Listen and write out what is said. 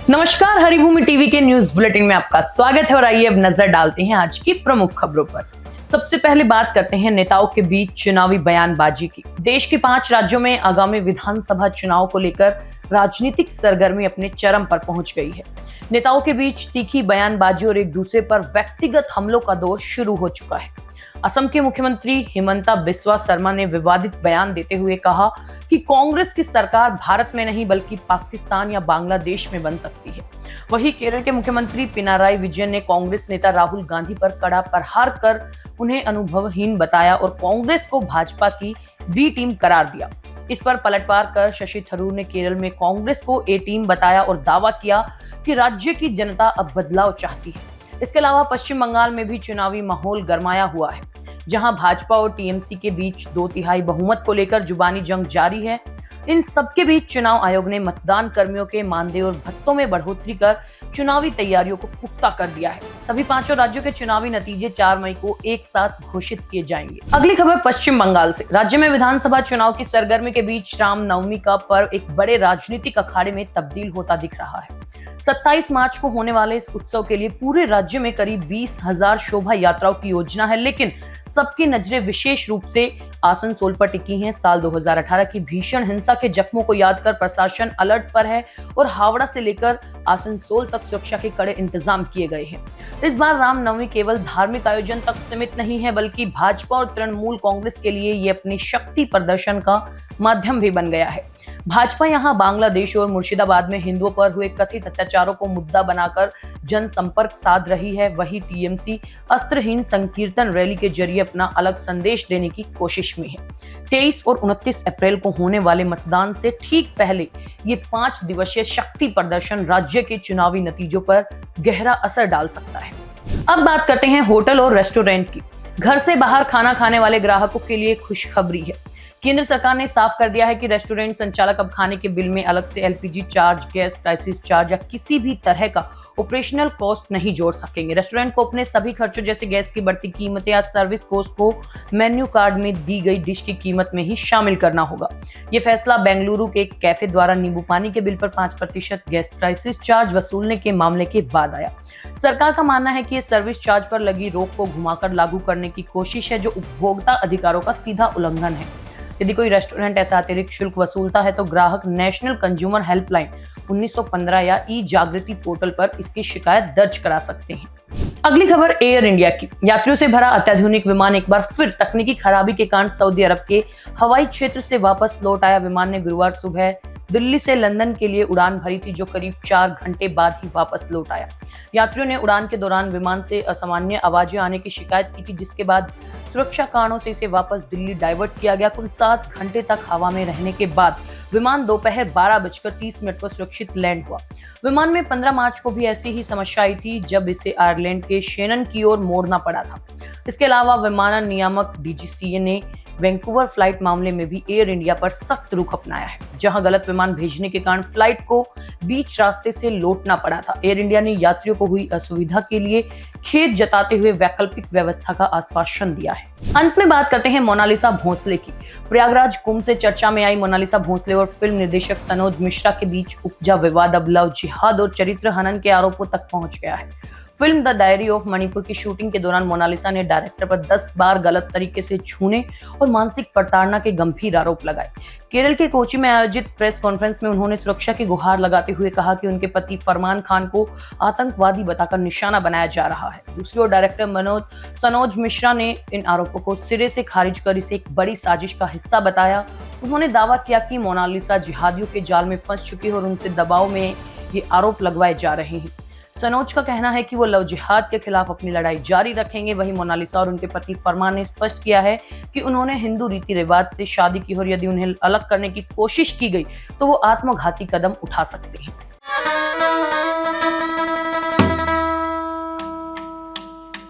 नमस्कार, हरिभूमि टीवी के news bulletin में आपका स्वागत है और आइए अब नजर डालते हैं आज की प्रमुख खबरों पर। सबसे पहले बात करते हैं नेताओं के बीच चुनावी बयानबाजी की। देश के 5 राज्यों में आगामी विधानसभा चुनाव को लेकर राजनीतिक सरगर्मी अपने चरम पर पहुंच गई है। नेताओं के बीच तीखी बयानबाजी और एक दूसरे पर व्यक्तिगत हमलों का दौर शुरू हो चुका है। असम के मुख्यमंत्री हिमंता बिस्वा शर्मा ने विवादित बयान देते हुए कहा कि कांग्रेस की सरकार भारत में नहीं बल्कि पाकिस्तान या बांग्लादेश में बन सकती है। वहीं केरल के मुख्यमंत्री पिनाराई विजयन ने कांग्रेस नेता राहुल गांधी पर कड़ा प्रहार कर उन्हें अनुभवहीन बताया और कांग्रेस को भाजपा की बी टीम करार दिया। इस पर पलटवार कर शशि थरूर ने केरल में कांग्रेस को ए टीम बताया और दावा किया कि राज्य की जनता अब बदलाव चाहती है। इसके अलावा पश्चिम बंगाल में भी चुनावी माहौल गरमाया हुआ है, जहां भाजपा और टीएमसी के बीच 2/3 बहुमत को लेकर जुबानी जंग जारी है। इन सबके बीच चुनाव आयोग ने मतदान कर्मियों के मानदेय और भत्तों में बढ़ोतरी कर चुनावी तैयारियों को पुख्ता कर दिया है। सभी 5 राज्यों के चुनावी नतीजे 4 मई को एक साथ घोषित किए जाएंगे। अगली खबर पश्चिम बंगाल से। राज्य में विधानसभा चुनाव की सरगर्मी के बीच रामनवमी का पर्व एक बड़े राजनीतिक अखाड़े में तब्दील होता दिख रहा है। 27 मार्च को होने वाले इस उत्सव के लिए पूरे राज्य में करीब 20,000 शोभा यात्राओं की योजना है, लेकिन सबकी नजरें विशेष रूप से आसनसोल पर टिकी हैं। साल 2018 की भीषण हिंसा के जख्मों को याद कर प्रशासन अलर्ट पर है और हावड़ा से लेकर आसनसोल तक सुरक्षा के कड़े इंतजाम किए गए हैं। इस बार रामनवमी केवल धार्मिक आयोजन तक सीमित नहीं है, बल्कि भाजपा और तृणमूल कांग्रेस के लिए ये अपनी शक्ति प्रदर्शन का माध्यम भी बन गया है। भाजपा यहां बांग्लादेश और मुर्शिदाबाद में हिंदुओं पर हुए कथित अत्याचारों को मुद्दा बनाकर जनसंपर्क साध रही है। वहीं टीएमसी अस्त्रहीन संकीर्तन रैली के जरिए अपना अलग संदेश देने की कोशिश में है। 23 और 29 अप्रैल को होने वाले मतदान से ठीक पहले ये 5 दिवसीय शक्ति प्रदर्शन राज्य के चुनावी नतीजों पर गहरा असर डाल सकता है। अब बात करते हैं होटल और रेस्टोरेंट की। घर से बाहर खाना खाने वाले ग्राहकों के लिए खुशखबरी है। केंद्र सरकार ने साफ कर दिया है कि रेस्टोरेंट संचालक अब खाने के बिल में अलग से LPG charge, gas crisis charge या किसी भी तरह का ऑपरेशनल कॉस्ट नहीं जोड़ सकेंगे। रेस्टोरेंट को अपने सभी खर्चों जैसे गैस की बढ़ती कीमत या सर्विस कॉस्ट को मेन्यू कार्ड में दी गई डिश की कीमत में ही शामिल करना होगा। ये फैसला बेंगलुरु के एक कैफे द्वारा नींबू पानी के बिल पर 5% गैस क्राइसिस चार्ज वसूलने के मामले के बाद आया। सरकार का मानना है कि ये सर्विस चार्ज पर लगी रोक को घुमाकर लागू करने की कोशिश है, जो उपभोक्ता अधिकारों का सीधा उल्लंघन है। यदि कोई रेस्टोरेंट ऐसा अतिरिक्त शुल्क वसूलता है तो ग्राहक नेशनल कंज्यूमर हेल्पलाइन 1915 या ई जागृति पोर्टल पर इसकी शिकायत दर्ज करा सकते हैं। अगली खबर एयर इंडिया की। यात्रियों से भरा अत्याधुनिक विमान एक बार फिर तकनीकी खराबी के कारण सऊदी अरब के हवाई क्षेत्र से वापस लौट आया। विमान ने गुरुवार सुबह दिल्ली से लंदन के लिए उड़ान भरी थी, जो करीब 4 घंटे बाद ही वापस लौट आया। यात्रियों ने उड़ान के दौरान विमान से असामान्य आवाजें आने की शिकायत की थी, जिसके बाद सुरक्षा कारणों से इसे वापस दिल्ली डाइवर्ट किया गया। कुल 7 घंटे तक हवा में रहने के बाद विमान दोपहर 12:30 पर सुरक्षित लैंड हुआ। विमान में 15 मार्च को भी ऐसी ही समस्या आई थी, जब इसे आयरलैंड के शेनन की ओर मोड़ना पड़ा था। इसके अलावा विमानन नियामक डीजीसीए ने वैंकूवर फ्लाइट मामले में भी एयर इंडिया पर सख्त रुख अपनाया है, जहां गलत विमान भेजने के कारण फ्लाइट को बीच रास्ते से लौटना पड़ा था। एयर इंडिया ने यात्रियों को हुई असुविधा के लिए खेद जताते हुए वैकल्पिक व्यवस्था का आश्वासन दिया है। अंत में बात करते हैं मोनालिसा भोंसले की। प्रयागराज कुंभ से चर्चा में आई मोनालिसा भोंसले और फिल्म निर्देशक सनोज मिश्रा के बीच उपजा विवाद अब लव जिहाद और चरित्र हनन के आरोपों तक पहुंच गया है। Film the diary of Manipur की शूटिंग के दौरान मोनालिसा ने डायरेक्टर पर 10 बार गलत तरीके से छूने और मानसिक प्रताड़ना के गंभीर आरोप लगाए। केरल के कोची में आयोजित प्रेस कॉन्फ्रेंस में उन्होंने सुरक्षा की गुहार लगाते हुए कहा कि उनके पति फरमान खान को आतंकवादी बताकर निशाना बनाया जा रहा है। दूसरी ओर डायरेक्टर सनोज मिश्रा ने इन आरोपों को सिरे से खारिज कर इसे एक बड़ी साजिश का हिस्सा बताया। उन्होंने दावा किया कि मोनालिसा जिहादियों के जाल में फंस चुकी है और उनसे दबाव में ये आरोप लगवाए जा रहे हैं। सनोज का कहना है कि वो लव जिहाद के खिलाफ अपनी लड़ाई जारी रखेंगे। वहीं मोनालिसा और उनके पति फरमान ने स्पष्ट किया है कि उन्होंने हिंदू रीति रिवाज से शादी की और यदि उन्हें अलग करने की कोशिश की गई तो वो आत्मघाती कदम उठा सकते हैं।